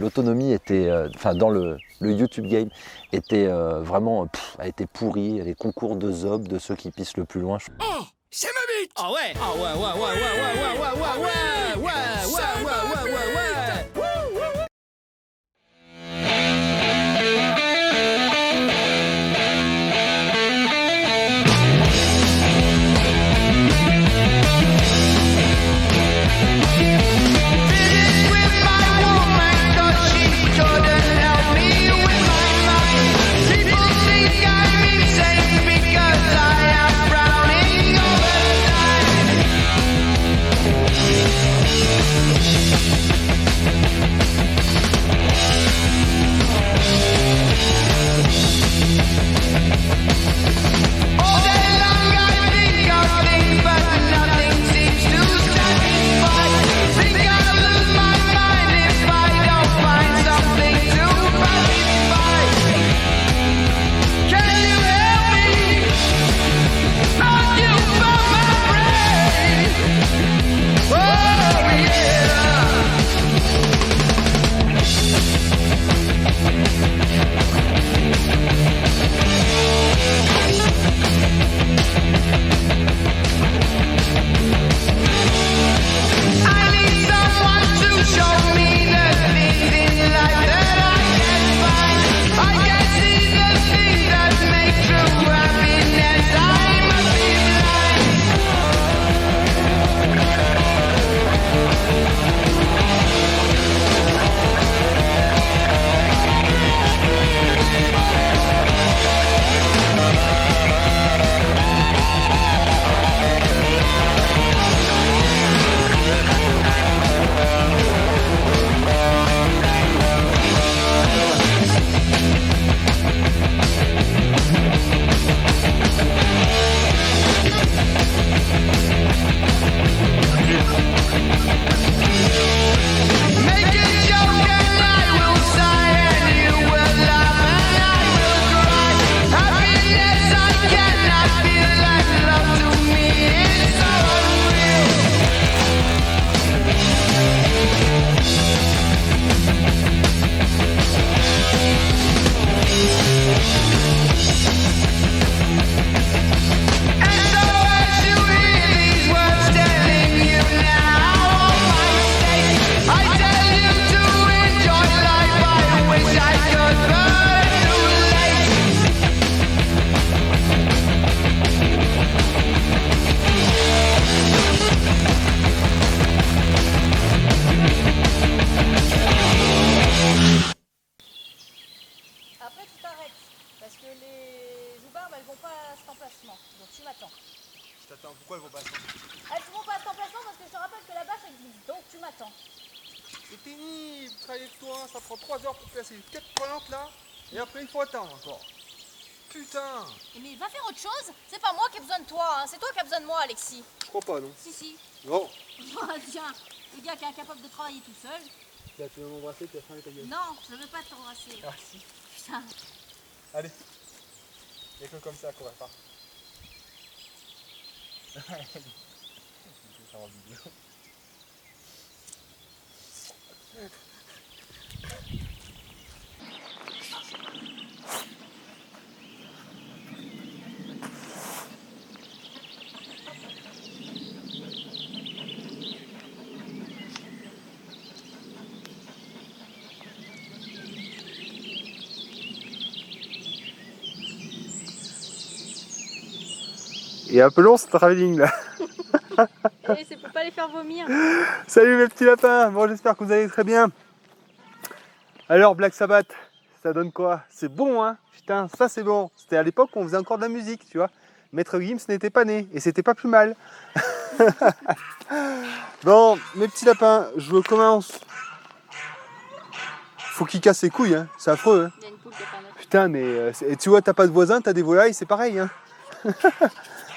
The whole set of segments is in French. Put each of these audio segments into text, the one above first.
L'autonomie était, dans le YouTube game, était vraiment, elle était pourrie. Il y avait concours de zob, de ceux qui pissent le plus loin. Oh, c'est ma bite! Ah ouais! Ah ouais. Parce que les joubarbes, elles vont pas à cet emplacement. Donc tu m'attends. Je t'attends. Pourquoi elles vont pas à cet emplacement? Elles vont pas à cet emplacement parce que je te rappelle que la bâche existe. Donc tu m'attends. C'est pénible, travailler avec toi, ça prend 3 heures pour placer les 4 plantes là, et après il faut attendre encore. Putain! Mais va faire autre chose. C'est pas moi qui ai besoin de toi, hein. C'est toi qui as besoin de moi, Alexis. Je crois pas, non? Si. Non. Tiens, le gars qui est incapable de travailler tout seul. Là, tu veux m'embrasser, tu vas fermer ta gueule. Non, je veux pas t'embrasser. Ah si. Putain. Allez. Y'a que comme ça qu'on va faire. Ça en vidéo. Et un peu long ce travelling là. Et c'est pour pas les faire vomir. Salut mes petits lapins, bon j'espère que vous allez très bien. Alors Black Sabbath, ça donne quoi? C'est bon hein? Putain, ça c'est bon. C'était à l'époque où on faisait encore de la musique, tu vois. Maître Gims n'était pas né et c'était pas plus mal. Bon, mes petits lapins, je commence. Faut qu'il casse ses couilles, hein. C'est affreux. Hein. Il y a une poule qui a pas neuf. Putain, mais et tu vois, t'as pas de voisins, t'as des volailles, c'est pareil. Hein.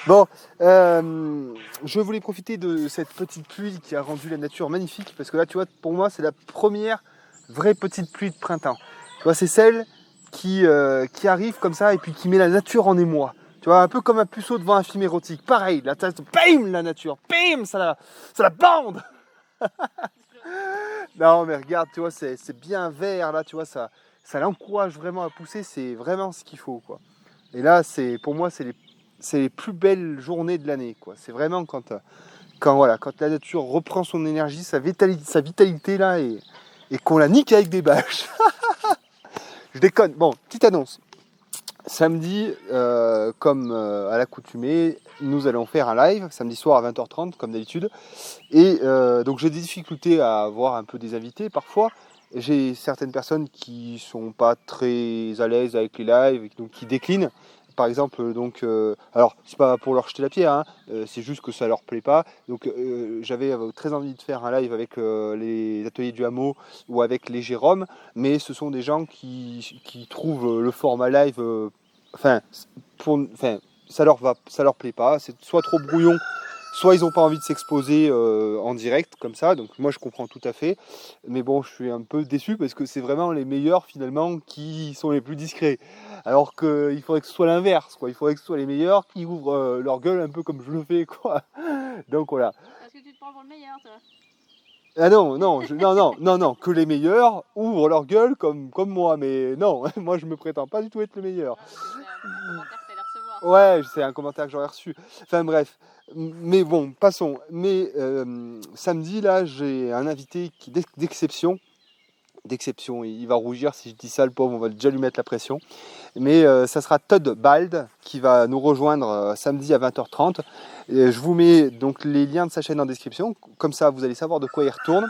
Bon, je voulais profiter de cette petite pluie qui a rendu la nature magnifique, parce que là, tu vois, pour moi, c'est la première vraie petite pluie de printemps. Tu vois, c'est celle qui arrive comme ça et puis qui met la nature en émoi. Tu vois, un peu comme un puceau devant un film érotique. Pareil, bam, la nature, bam, ça la bande. Non, mais regarde, tu vois, c'est bien vert, là, tu vois, ça l'encourage vraiment à pousser, c'est vraiment ce qu'il faut, quoi. Et là, pour moi, c'est les plus belles journées de l'année, quoi. C'est vraiment voilà, quand la nature reprend son énergie, sa vitalité, là, et qu'on la nique avec des bâches. Je déconne. Bon, petite annonce. Samedi, comme à l'accoutumée, nous allons faire un live, samedi soir à 20h30, comme d'habitude. Et donc j'ai des difficultés à avoir un peu des invités parfois. J'ai certaines personnes qui sont pas très à l'aise avec les lives, donc qui déclinent. Par exemple, donc, alors c'est pas pour leur jeter la pierre, hein, c'est juste que ça leur plaît pas. Donc j'avais très envie de faire un live avec les ateliers du hameau ou avec les Jérôme, mais ce sont des gens qui trouvent le format live, enfin, ça leur plaît pas. C'est soit trop brouillon, soit ils n'ont pas envie de s'exposer en direct comme ça, donc moi je comprends tout à fait, mais bon, je suis un peu déçu parce que c'est vraiment les meilleurs finalement qui sont les plus discrets, alors qu'il faudrait que ce soit l'inverse, quoi. Il faudrait que ce soit les meilleurs qui ouvrent leur gueule un peu comme je le fais, quoi. Donc voilà. Parce que tu te prends pour le meilleur, toi. Ah non, non, que les meilleurs ouvrent leur gueule comme moi, mais non, moi je me prétends pas du tout être le meilleur. C'est un commentaire que t'allais recevoir. Ouais, c'est un commentaire que j'aurais reçu. Enfin bref, mais bon, passons. Mais samedi, là, j'ai un invité d'exception. D'exception, il va rougir si je dis ça, le pauvre, on va déjà lui mettre la pression. Mais ça sera Todd Bald qui va nous rejoindre samedi à 20h30. Et je vous mets donc les liens de sa chaîne en description, comme ça vous allez savoir de quoi il retourne.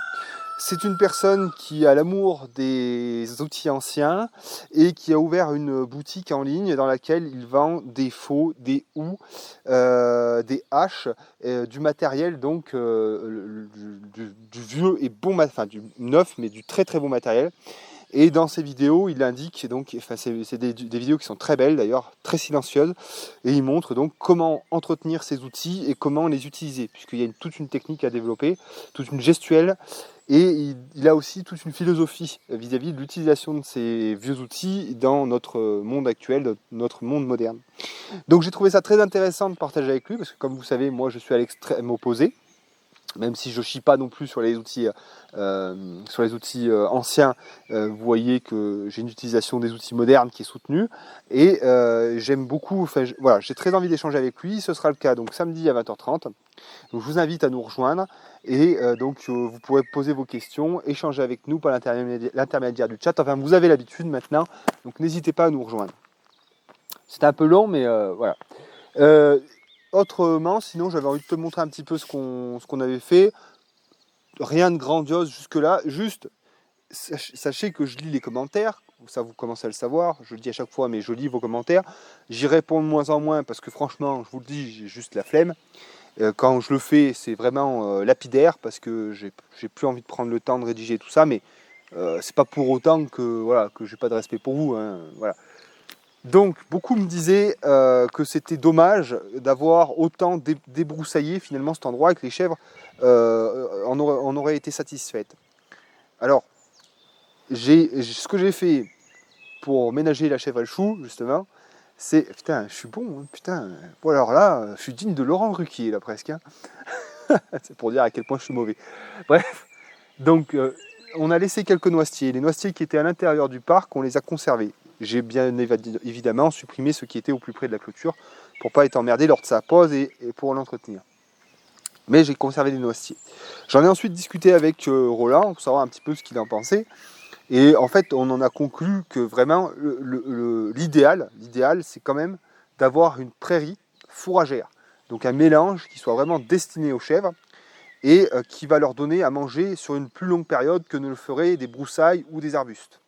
C'est une personne qui a l'amour des outils anciens et qui a ouvert une boutique en ligne dans laquelle il vend des faux, des houes, des haches, du matériel donc du vieux et bon, enfin du neuf mais du très très bon matériel. Et dans ces vidéos, il indique donc, enfin c'est des vidéos qui sont très belles d'ailleurs, très silencieuses, et il montre donc comment entretenir ces outils et comment les utiliser, puisqu'il y a toute une technique à développer, toute une gestuelle, et il a aussi toute une philosophie vis-à-vis de l'utilisation de ces vieux outils dans notre monde actuel, notre monde moderne. Donc j'ai trouvé ça très intéressant de partager avec lui, parce que comme vous savez, moi je suis à l'extrême opposé. Même si je ne chie pas non plus sur les outils anciens, vous voyez que j'ai une utilisation des outils modernes qui est soutenue. Et j'aime beaucoup, voilà, j'ai très envie d'échanger avec lui. Ce sera le cas donc samedi à 20h30. Donc, je vous invite à nous rejoindre. Et vous pourrez poser vos questions, échanger avec nous par l'intermédiaire du chat. Enfin, vous avez l'habitude maintenant, donc n'hésitez pas à nous rejoindre. C'était un peu long, mais voilà. Autrement, sinon j'avais envie de te montrer un petit peu ce qu'on avait fait. Rien de grandiose jusque-là, juste sachez que je lis les commentaires, ça vous commencez à le savoir, je le dis à chaque fois, mais je lis vos commentaires. J'y réponds de moins en moins parce que franchement, je vous le dis, j'ai juste la flemme. Quand je le fais, c'est vraiment lapidaire parce que j'ai plus envie de prendre le temps de rédiger tout ça, mais c'est pas pour autant que voilà, que j'ai pas de respect pour vous, hein, voilà. Donc, beaucoup me disaient que c'était dommage d'avoir autant débroussaillé finalement cet endroit et que les chèvres en auraient été satisfaites. Alors, ce que j'ai fait pour ménager la chèvre à le chou, justement, c'est... Putain, je suis bon, hein, putain. Bon, alors là, je suis digne de Laurent Ruquier, là, presque. Hein. C'est pour dire à quel point je suis mauvais. Bref, donc, on a laissé quelques noisetiers. Les noisetiers qui étaient à l'intérieur du parc, on les a conservés. J'ai bien évidemment supprimé ceux qui étaient au plus près de la clôture pour ne pas être emmerdé lors de sa pause et pour l'entretenir. Mais j'ai conservé les noisetiers. J'en ai ensuite discuté avec Roland pour savoir un petit peu ce qu'il en pensait. Et en fait, on en a conclu que vraiment l'idéal, c'est quand même d'avoir une prairie fourragère. Donc un mélange qui soit vraiment destiné aux chèvres et qui va leur donner à manger sur une plus longue période que ne le feraient des broussailles ou des arbustes.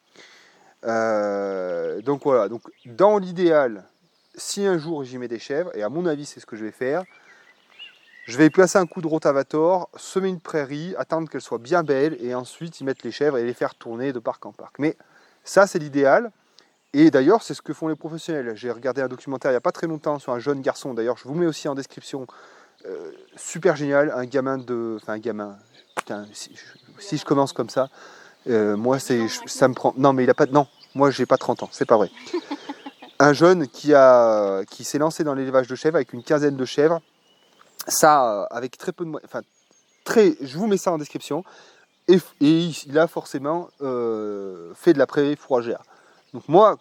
Donc voilà, donc dans l'idéal, si un jour j'y mets des chèvres, et à mon avis c'est ce que je vais faire, je vais placer un coup de rotavator, semer une prairie, attendre qu'elle soit bien belle, et ensuite y mettre les chèvres et les faire tourner de parc en parc. Mais ça c'est l'idéal, et d'ailleurs c'est ce que font les professionnels. J'ai regardé un documentaire il n'y a pas très longtemps sur un jeune garçon, d'ailleurs je vous mets aussi en description, super génial, un gamin, putain, si je commence comme ça, moi ça me prend, non mais il a pas, non, moi j'ai pas 30 ans, c'est pas vrai. Un jeune qui s'est lancé dans l'élevage de chèvres avec une quinzaine de chèvres, ça avec très peu de moyens, je vous mets ça en description, et il a forcément fait de la prairie fourragère. Donc moi,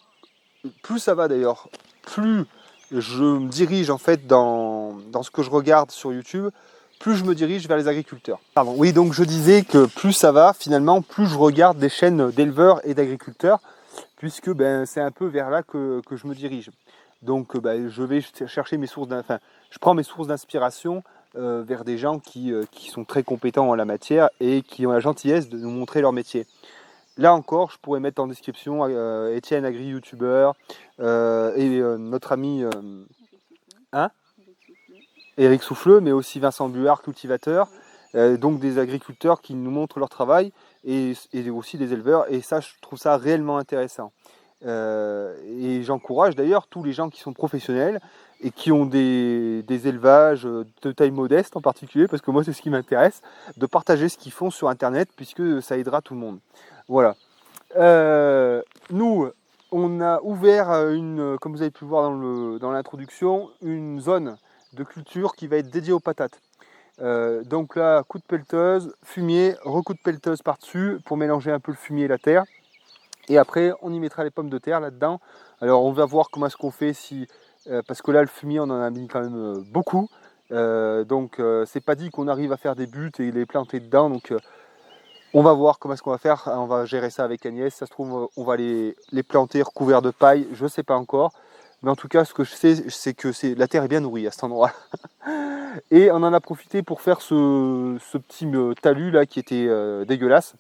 plus ça va d'ailleurs, plus je me dirige en fait dans ce que je regarde sur YouTube, plus je me dirige vers les agriculteurs. Pardon. Oui, donc je disais que plus ça va, finalement, plus je regarde des chaînes d'éleveurs et d'agriculteurs, puisque c'est un peu vers là que je me dirige. Donc je vais chercher mes sources, je prends mes sources d'inspiration vers des gens qui sont très compétents en la matière et qui ont la gentillesse de nous montrer leur métier. Là encore, je pourrais mettre en description Étienne Agri-YouTuber et notre ami Eric Souffleux, mais aussi Vincent Buard, cultivateur, donc des agriculteurs qui nous montrent leur travail et aussi des éleveurs, et ça, je trouve ça réellement intéressant. Et j'encourage d'ailleurs tous les gens qui sont professionnels et qui ont des élevages de taille modeste en particulier, parce que moi c'est ce qui m'intéresse, de partager ce qu'ils font sur internet, puisque ça aidera tout le monde. Voilà. Nous, on a ouvert comme vous avez pu voir dans l'introduction, une zone de culture qui va être dédiée aux patates. Donc là, coup de pelleteuse, fumier, recoup de pelleteuse par-dessus pour mélanger un peu le fumier et la terre. Et après, on y mettra les pommes de terre là-dedans. Alors on va voir comment est-ce qu'on fait, parce que là, le fumier, on en a mis quand même beaucoup. Donc c'est pas dit qu'on arrive à faire des buttes et les planter dedans. Donc on va voir comment est-ce qu'on va faire. On va gérer ça avec Agnès. Ça se trouve, on va les planter recouverts de paille. Je ne sais pas encore. Mais en tout cas, ce que je sais, c'est que la terre est bien nourrie à cet endroit. Et on en a profité pour faire ce petit talus là qui était dégueulasse.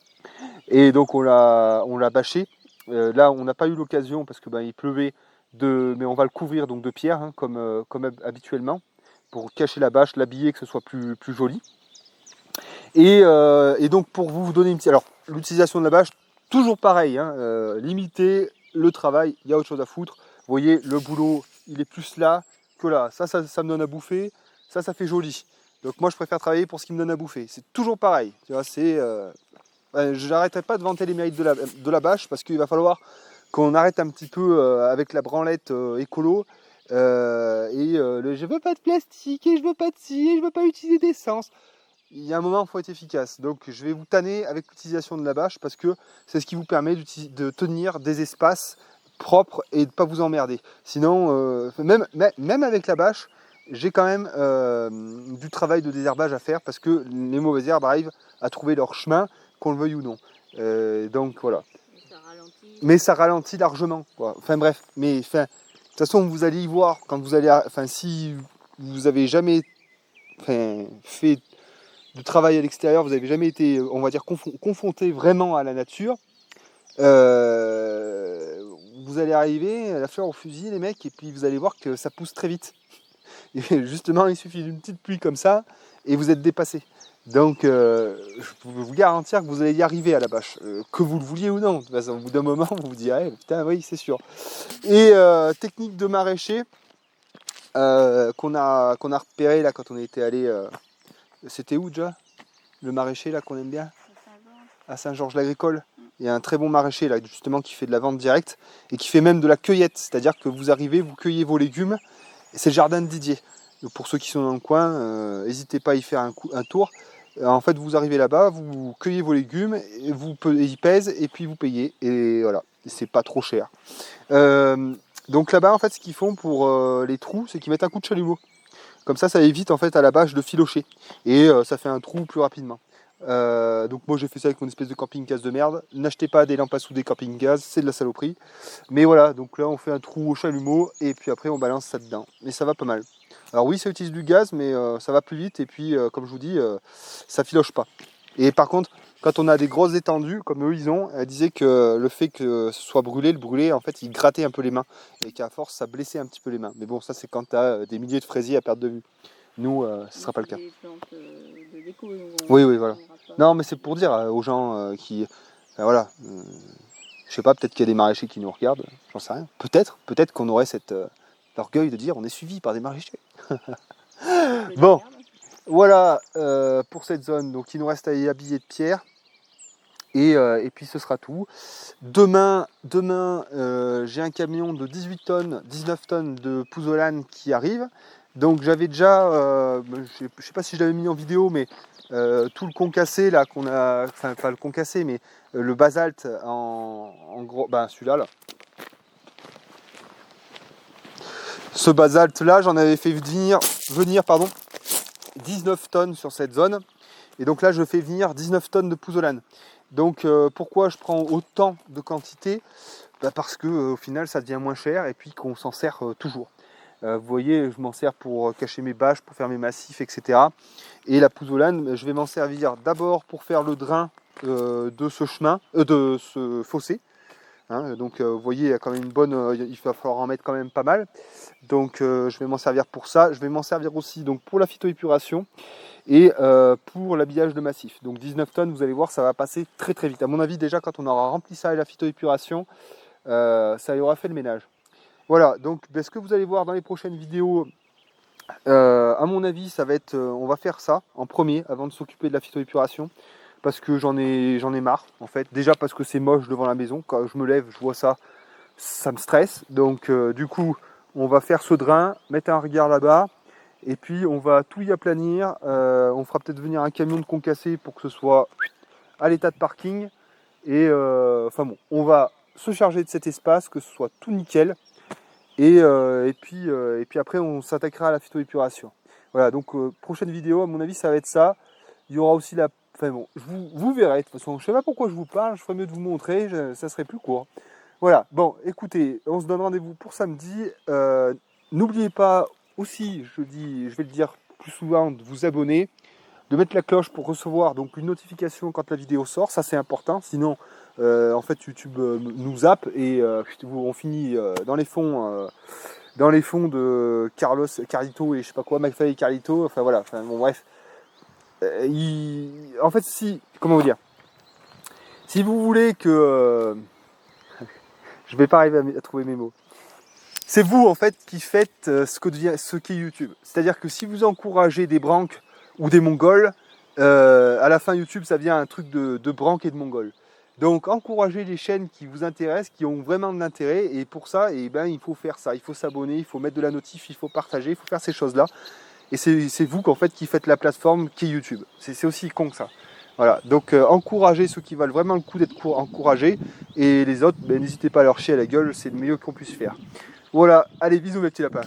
Et donc on l'a bâché. Là, on n'a pas eu l'occasion parce que il pleuvait, mais on va le couvrir donc de pierre, hein, comme habituellement, pour cacher la bâche, l'habiller, que ce soit plus joli. Et donc pour vous donner une petite... Alors, l'utilisation de la bâche, toujours pareil, hein, limiter le travail, il y a autre chose à foutre. Vous voyez, le boulot, il est plus là que là. Ça me donne à bouffer, ça fait joli. Donc moi, je préfère travailler pour ce qui me donne à bouffer. C'est toujours pareil. Tu vois, je n'arrêterai pas de vanter les mérites de la bâche, parce qu'il va falloir qu'on arrête un petit peu avec la branlette écolo. Je veux pas de plastique, et je veux pas de ci, et je veux pas utiliser d'essence. Il y a un moment, il faut être efficace. Donc je vais vous tanner avec l'utilisation de la bâche, parce que c'est ce qui vous permet de tenir des espaces propres et de ne pas vous emmerder. Sinon, même avec la bâche, j'ai quand même du travail de désherbage à faire, parce que les mauvaises herbes arrivent à trouver leur chemin, qu'on le veuille ou non. Donc voilà. Mais ça ralentit largement, quoi. Enfin bref, de toute façon, vous allez y voir quand vous allez... si vous avez jamais fait de travail à l'extérieur, vous n'avez jamais été, on va dire, confronté vraiment à la nature, vous allez arriver à la fleur au fusil, les mecs, et puis vous allez voir que ça pousse très vite. Et justement, il suffit d'une petite pluie comme ça, et vous êtes dépassé. Donc, je peux vous garantir que vous allez y arriver à la bâche, que vous le vouliez ou non. De toute façon, au bout d'un moment, vous vous direz, putain, oui, c'est sûr. Et technique de maraîcher qu'on a repéré là quand on était allé. C'était où déjà? Le maraîcher là qu'on aime bien? À Saint-Georges-l'Agricole. Il y a un très bon maraîcher là, justement, qui fait de la vente directe et qui fait même de la cueillette. C'est-à-dire que vous arrivez, vous cueillez vos légumes. C'est le jardin de Didier. Donc, pour ceux qui sont dans le coin, n'hésitez pas à y faire un tour. En fait, vous arrivez là-bas, vous cueillez vos légumes, et ils pèsent et puis vous payez. Et voilà, c'est pas trop cher. Donc là-bas, en fait, ce qu'ils font pour les trous, c'est qu'ils mettent un coup de chalumeau. Comme ça évite en fait à la bâche de filocher. Et ça fait un trou plus rapidement. Donc moi j'ai fait ça avec mon espèce de camping-gaz de merde. N'achetez pas des lampes à souder camping-gaz, c'est de la saloperie. Mais voilà, donc là on fait un trou au chalumeau et puis après on balance ça dedans. Et ça va pas mal. Alors oui, ça utilise du gaz, mais ça va plus vite et puis comme je vous dis, ça filoche pas. Et par contre, quand on a des grosses étendues, comme eux ils ont, elle disait que le fait que ce soit brûlé, le brûlé, en fait, il grattait un peu les mains. Et qu'à force, ça blessait un petit peu les mains. Mais bon, ça c'est quand tu as des milliers de fraisiers à perte de vue. Nous, ce ne sera pas le cas. Oui, voilà. Non, mais c'est pour dire aux gens qui... voilà. Je sais pas, peut-être qu'il y a des maraîchers qui nous regardent, j'en sais rien. Peut-être qu'on aurait cet orgueil de dire on est suivi par des maraîchers. Bon, voilà pour cette zone. Donc il nous reste à y habiller de pierre. Et puis ce sera tout. Demain j'ai un camion de 19 tonnes de pouzzolane qui arrive. Donc j'avais déjà, je ne sais pas si je l'avais mis en vidéo, mais tout le concassé là qu'on a, enfin pas le concassé, mais le basalte en gros, ben celui-là là. Ce basalte là, j'en avais fait venir 19 tonnes sur cette zone. Et donc là, je fais venir 19 tonnes de pouzzolane. Donc pourquoi je prends autant de quantité? Parce que au final, ça devient moins cher et puis qu'on s'en sert toujours. Vous voyez, je m'en sers pour cacher mes bâches, pour faire mes massifs, etc. Et la pouzzolane, je vais m'en servir d'abord pour faire le drain de ce chemin, de ce fossé. Hein, donc vous voyez, il y a quand même une bonne, il va falloir en mettre quand même pas mal. Donc je vais m'en servir pour ça. Je vais m'en servir aussi donc pour la phytoépuration et pour l'habillage de massif. Donc 19 tonnes, vous allez voir, ça va passer très très vite. À mon avis, déjà quand on aura rempli ça et la phytoépuration, ça y aura fait le ménage. Voilà, donc ce que vous allez voir dans les prochaines vidéos, à mon avis, ça va être, on va faire ça en premier avant de s'occuper de la phytoépuration. Parce que j'en ai marre en fait. Déjà parce que c'est moche devant la maison. Quand je me lève, je vois ça, ça me stresse. Donc du coup, on va faire ce drain, mettre un regard là-bas. Et puis on va tout y aplanir. On fera peut-être venir un camion de concassé pour que ce soit à l'état de parking. Et enfin bon, on va se charger de cet espace, que ce soit tout nickel. Et puis après, on s'attaquera à la phytoépuration. Voilà, donc prochaine vidéo, à mon avis, ça va être ça. Il y aura aussi la... Enfin bon, vous verrez, de toute façon, je ne sais pas pourquoi je vous parle, je ferais mieux de vous montrer, ça serait plus court. Voilà, bon, écoutez, on se donne rendez-vous pour samedi. N'oubliez pas aussi, je vais le dire plus souvent, de vous abonner, de mettre la cloche pour recevoir donc une notification quand la vidéo sort, ça c'est important, sinon en fait YouTube nous zappe et on finit dans les fonds de Carlito et je sais pas quoi, McFly et Carlito, enfin voilà, enfin bon bref. En fait, comment vous dire, si vous voulez que je vais pas arriver à trouver mes mots, c'est vous en fait qui faites ce qu'est YouTube. C'est-à-dire que si vous encouragez des branques ou des mongols, à la fin YouTube ça devient un truc de branques et de mongols. Donc encouragez les chaînes qui vous intéressent, qui ont vraiment de l'intérêt, et pour ça, il faut faire ça, il faut s'abonner, il faut mettre de la notif, il faut partager, il faut faire ces choses-là. Et c'est vous qu'en fait qui faites la plateforme qui est YouTube. C'est aussi con que ça. Voilà, donc encouragez ceux qui valent vraiment le coup d'être encouragés. Et les autres, n'hésitez pas à leur chier à la gueule, c'est le mieux qu'on puisse faire. Voilà, allez, bisous mes petits lapins.